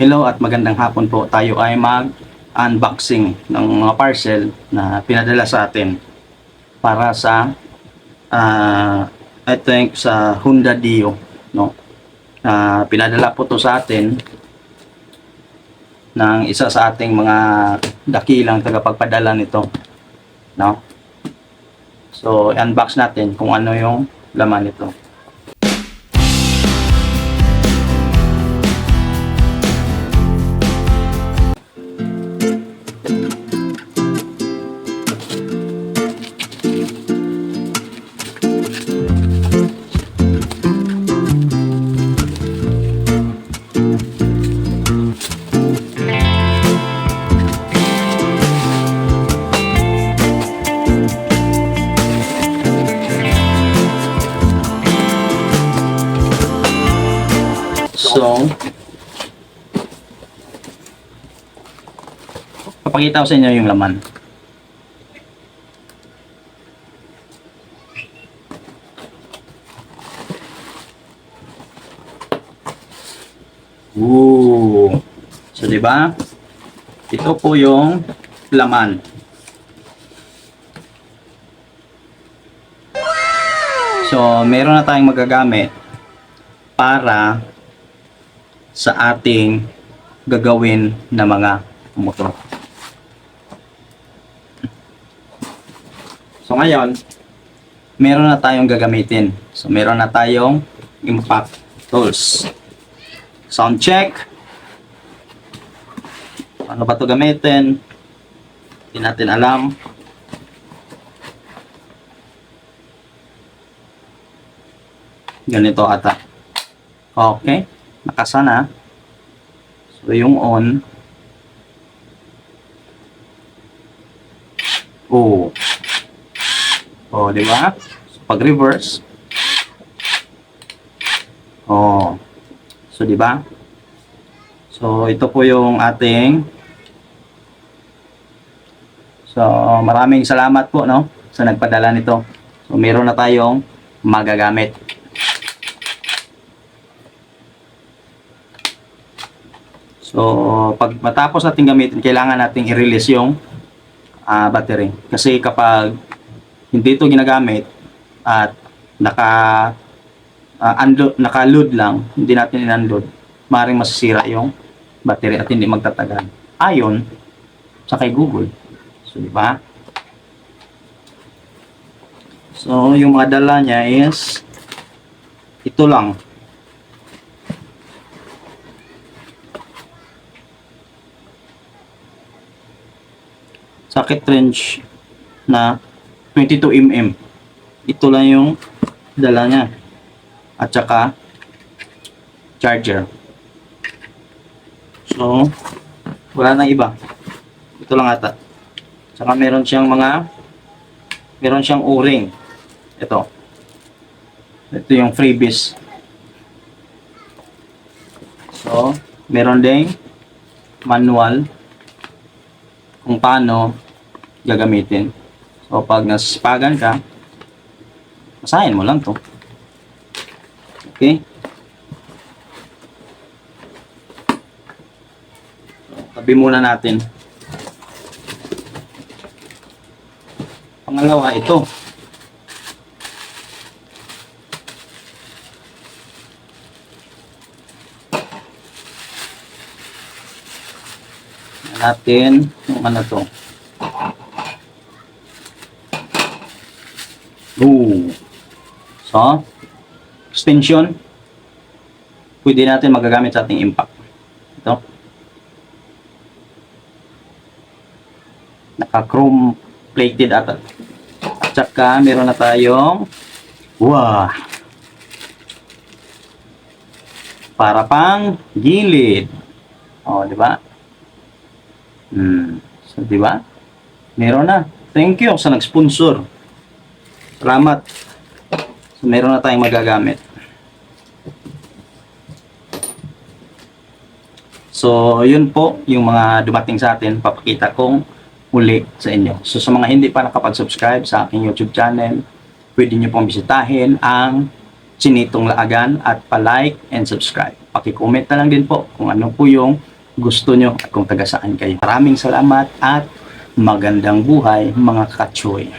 Hello at magandang hapon po. Tayo ay mag-unboxing ng mga parcel na pinadala sa atin para sa I think sa Honda Dio, no. Pinadala po to sa atin ng isa sa ating mga dakilang tagapagpadala nito, no. So, unbox natin kung ano yung laman nito. So, papakita ko sa inyo yung laman. Ooh. So, di ba? Ito po yung laman. So, meron na tayong magagamit para sa ating gagawin na mga motor. So ngayon, meron na tayong gagamitin. So meron na tayong impact tools. Sound check. Ano ba ito gamitin? Hindi natin alam. Ganito ata. Okay. Nakasa na. So, yung on. Oh. Oh, di ba? So, pag reverse. Oh. So, di ba? So, ito po yung ating. So, maraming salamat po, no, sa nagpadala nito. So, meron na tayong magagamit. So, pag matapos natin gamitin, kailangan nating i-release yung battery. Kasi kapag hindi ito ginagamit at naka-load lang, hindi natin in-unload, maaaring masisira yung battery at hindi magtatagal. Ayon sa kay Google. So, di ba? So, yung mga dala niya is ito lang. Socket wrench na 22mm. Ito lang yung dala niya. At saka charger. So, wala nang iba. Ito lang ata. Saka meron siyang o-ring. Ito. Ito yung freebies. So, meron ding manual kung paano gagamitin. So, pag naspagan ka, basahin mo lang to. Okay? So, tabi muna natin. Pangalawa, ito. Natin yung ano to. So, extension. Pwede natin magagamit sa ating impact. Ito. Naka-chrome plated ata. At saka meron na tayong para pang gilid. Oh, di ba? So, di ba? Meron na. Thank you sa nag-sponsor. Salamat. So, meron na tayong magagamit. So, yun po yung mga dumating sa atin. Papakita kong uli sa inyo. So, sa mga hindi pa nakapag-subscribe sa aking YouTube channel, pwede nyo pong bisitahin ang Chinitong Laagan at pa-like and subscribe. Paki-comment na lang din po kung ano po yung gusto nyo at kung taga saan kayo. Maraming salamat at magandang buhay mga kachoy.